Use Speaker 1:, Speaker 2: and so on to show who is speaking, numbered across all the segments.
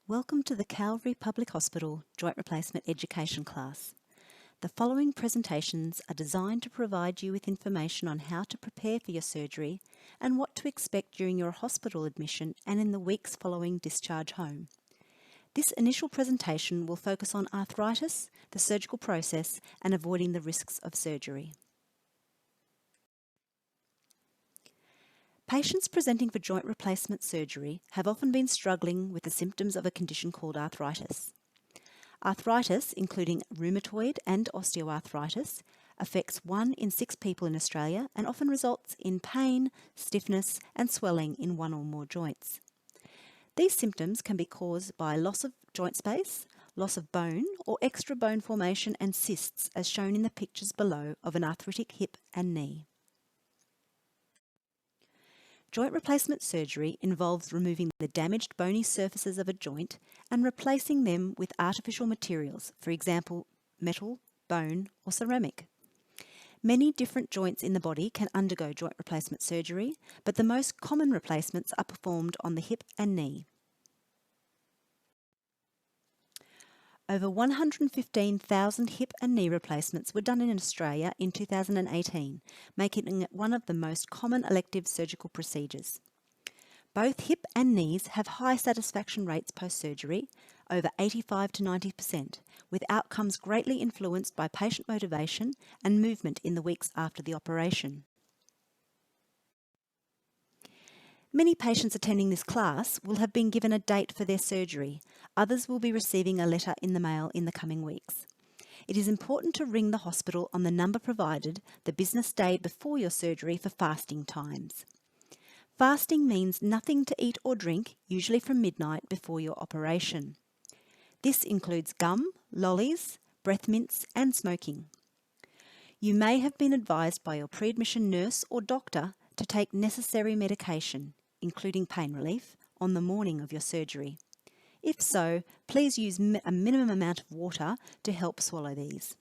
Speaker 1: Welcome to the Calvary Public Hospital Joint Replacement Education class. The following presentations are designed to provide you with information on how to prepare for your surgery and what to expect during your hospital admission and in the weeks following discharge home. This initial presentation will focus on arthritis, the surgical process, and avoiding the risks of surgery. Patients presenting for joint replacement surgery have often been struggling with the symptoms of a condition called arthritis. Arthritis, including rheumatoid and osteoarthritis, affects 1 in 6 people in Australia and often results in pain, stiffness, and swelling in one or more joints. These symptoms can be caused by loss of joint space, loss of bone, or extra bone formation and cysts, as shown in the pictures below of an arthritic hip and knee. Joint replacement surgery involves removing the damaged bony surfaces of a joint and replacing them with artificial materials, for example, metal, bone, or ceramic. Many different joints in the body can undergo joint replacement surgery, but the most common replacements are performed on the hip and knee. Over 115,000 hip and knee replacements were done in Australia in 2018, making it one of the most common elective surgical procedures. Both hip and knees have high satisfaction rates post-surgery, over 85 to 90%, with outcomes greatly influenced by patient motivation and movement in the weeks after the operation. Many patients attending this class will have been given a date for their surgery. Others will be receiving a letter in the mail in the coming weeks. It is important to ring the hospital on the number provided the business day before your surgery for fasting times. Fasting means nothing to eat or drink, usually from midnight before your operation. This includes gum, lollies, breath mints, and smoking. You may have been advised by your pre-admission nurse or doctor to take necessary medication, including pain relief, on the morning of your surgery. If so, please use a minimum amount of water to help swallow these.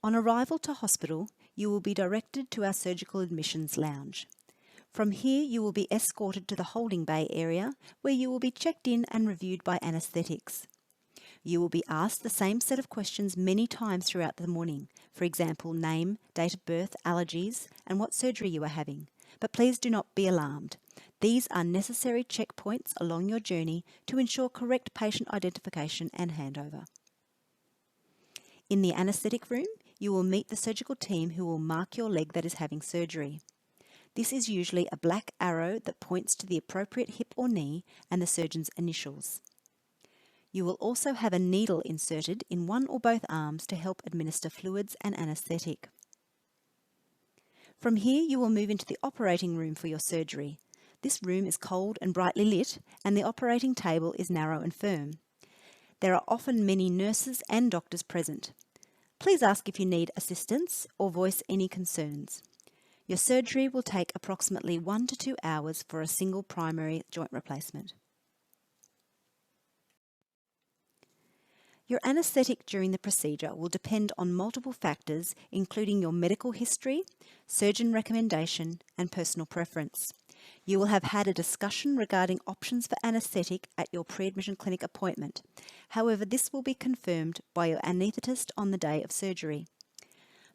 Speaker 1: On arrival to hospital, you will be directed to our surgical admissions lounge. From here, you will be escorted to the holding bay area, where you will be checked in and reviewed by anaesthetics. You will be asked the same set of questions many times throughout the morning, for example, name, date of birth, allergies, and what surgery you are having. But please do not be alarmed. These are necessary checkpoints along your journey to ensure correct patient identification and handover. In the anaesthetic room, you will meet the surgical team who will mark your leg that is having surgery. This is usually a black arrow that points to the appropriate hip or knee and the surgeon's initials. You will also have a needle inserted in one or both arms to help administer fluids and anaesthetic. From here, you will move into the operating room for your surgery. This room is cold and brightly lit, and the operating table is narrow and firm. There are often many nurses and doctors present. Please ask if you need assistance or voice any concerns. Your surgery will take approximately 1 to 2 hours for a single primary joint replacement. Your anaesthetic during the procedure will depend on multiple factors, including your medical history, surgeon recommendation, and personal preference. You will have had a discussion regarding options for anaesthetic at your pre-admission clinic appointment. However, this will be confirmed by your anaesthetist on the day of surgery.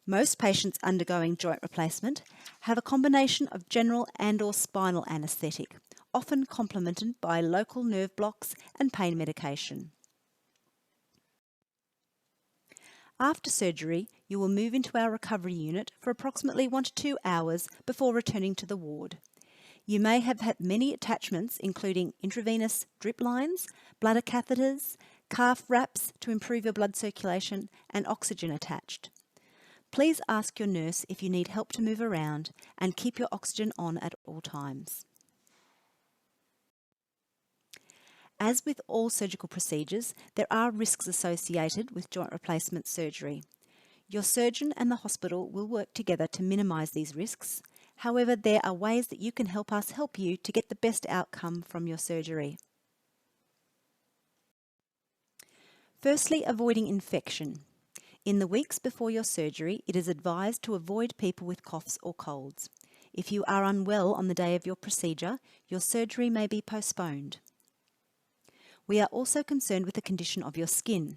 Speaker 1: Most patients undergoing joint replacement have a combination of general and/or spinal anaesthetic, often complemented by local nerve blocks and pain medication. After surgery, you will move into our recovery unit for approximately 1 to 2 hours before returning to the ward. You may have had many attachments, including intravenous drip lines, bladder catheters, calf wraps to improve your blood circulation, and oxygen attached. Please ask your nurse if you need help to move around and keep your oxygen on at all times. As with all surgical procedures, there are risks associated with joint replacement surgery. Your surgeon and the hospital will work together to minimise these risks. However, there are ways that you can help us help you to get the best outcome from your surgery. Firstly, avoiding infection. In the weeks before your surgery, it is advised to avoid people with coughs or colds. If you are unwell on the day of your procedure, your surgery may be postponed. We are also concerned with the condition of your skin.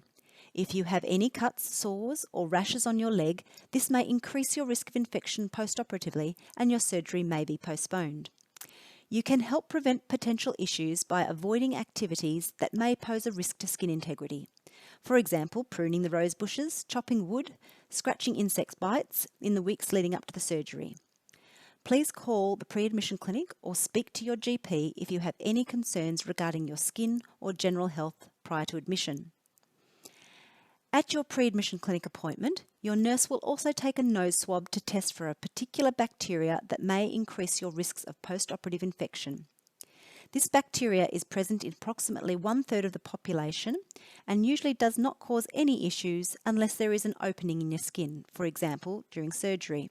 Speaker 1: If you have any cuts, sores, or rashes on your leg, this may increase your risk of infection postoperatively and your surgery may be postponed. You can help prevent potential issues by avoiding activities that may pose a risk to skin integrity. For example, pruning the rose bushes, chopping wood, scratching insect bites in the weeks leading up to the surgery. Please call the pre-admission clinic or speak to your GP if you have any concerns regarding your skin or general health prior to admission. At your pre-admission clinic appointment, your nurse will also take a nose swab to test for a particular bacteria that may increase your risks of post-operative infection. This bacteria is present in approximately 1/3 of the population and usually does not cause any issues unless there is an opening in your skin, for example, during surgery.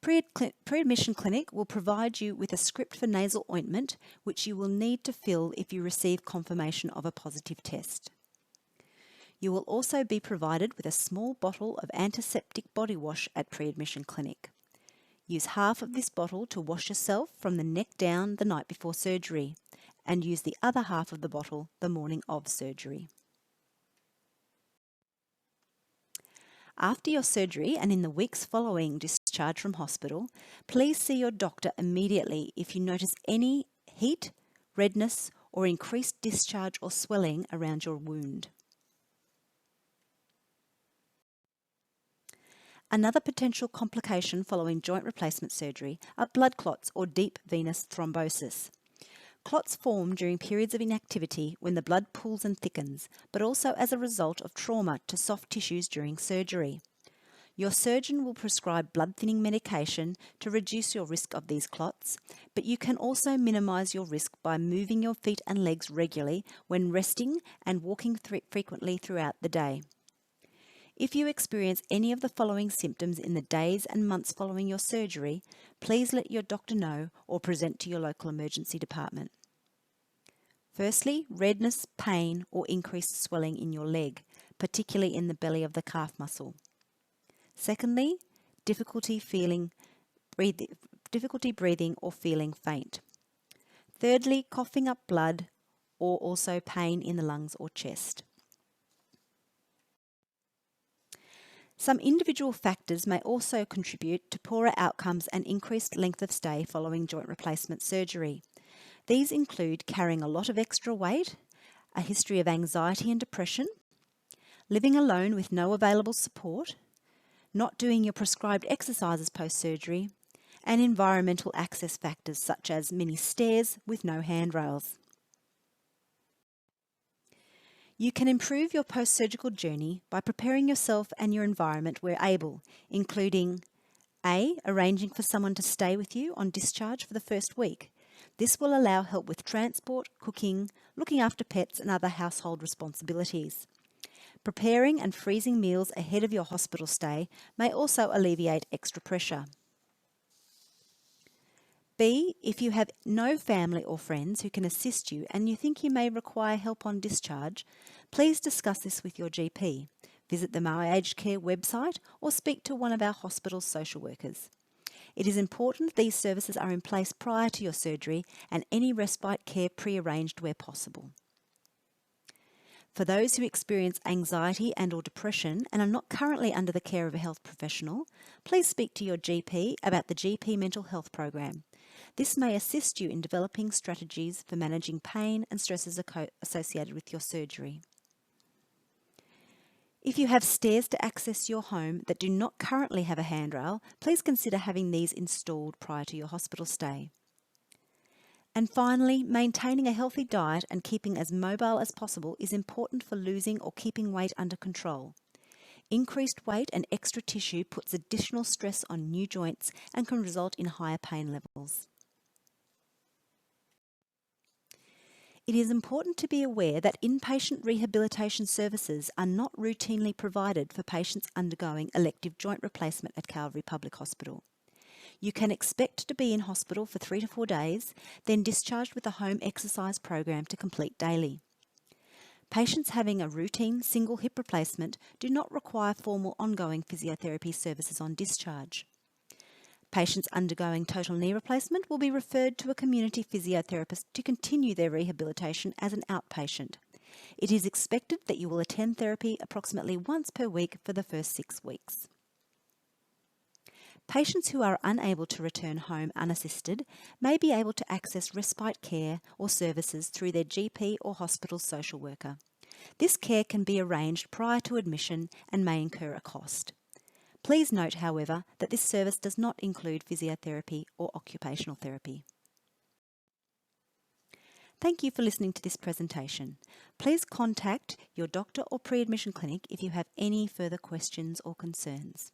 Speaker 1: Pre-admission clinic will provide you with a script for nasal ointment, which you will need to fill if you receive confirmation of a positive test. You will also be provided with a small bottle of antiseptic body wash at pre-admission clinic. Use half of this bottle to wash yourself from the neck down the night before surgery, and use the other half of the bottle the morning of surgery. After your surgery and in the weeks following discharge from hospital, please see your doctor immediately if you notice any heat, redness, or increased discharge or swelling around your wound. Another potential complication following joint replacement surgery are blood clots or deep venous thrombosis. Clots form during periods of inactivity when the blood pools and thickens, but also as a result of trauma to soft tissues during surgery. Your surgeon will prescribe blood-thinning medication to reduce your risk of these clots, but you can also minimise your risk by moving your feet and legs regularly when resting and walking frequently throughout the day. If you experience any of the following symptoms in the days and months following your surgery, please let your doctor know or present to your local emergency department. Firstly, redness, pain, or increased swelling in your leg, particularly in the belly of the calf muscle. Secondly, difficulty breathing or feeling faint. Thirdly, coughing up blood or also pain in the lungs or chest. Some individual factors may also contribute to poorer outcomes and increased length of stay following joint replacement surgery. These include carrying a lot of extra weight, a history of anxiety and depression, living alone with no available support, not doing your prescribed exercises post-surgery, and environmental access factors such as many stairs with no handrails. You can improve your post-surgical journey by preparing yourself and your environment where able, including A. Arranging for someone to stay with you on discharge for the first week. This will allow help with transport, cooking, looking after pets and other household responsibilities. Preparing and freezing meals ahead of your hospital stay may also alleviate extra pressure. B. If you have no family or friends who can assist you and you think you may require help on discharge, please discuss this with your GP. Visit the My Aged Care website or speak to one of our hospital's social workers. It is important these services are in place prior to your surgery and any respite care pre-arranged where possible. For those who experience anxiety and/or depression and are not currently under the care of a health professional, please speak to your GP about the GP Mental Health Program. This may assist you in developing strategies for managing pain and stresses associated with your surgery. If you have stairs to access your home that do not currently have a handrail, please consider having these installed prior to your hospital stay. And finally, maintaining a healthy diet and keeping as mobile as possible is important for losing or keeping weight under control. Increased weight and extra tissue puts additional stress on new joints and can result in higher pain levels. It is important to be aware that inpatient rehabilitation services are not routinely provided for patients undergoing elective joint replacement at Calvary Public Hospital. You can expect to be in hospital for 3 to 4 days, then discharged with a home exercise program to complete daily. Patients having a routine single hip replacement do not require formal ongoing physiotherapy services on discharge. Patients undergoing total knee replacement will be referred to a community physiotherapist to continue their rehabilitation as an outpatient. It is expected that you will attend therapy approximately once per week for the first 6 weeks. Patients who are unable to return home unassisted may be able to access respite care or services through their GP or hospital social worker. This care can be arranged prior to admission and may incur a cost. Please note, however, that this service does not include physiotherapy or occupational therapy. Thank you for listening to this presentation. Please contact your doctor or pre-admission clinic if you have any further questions or concerns.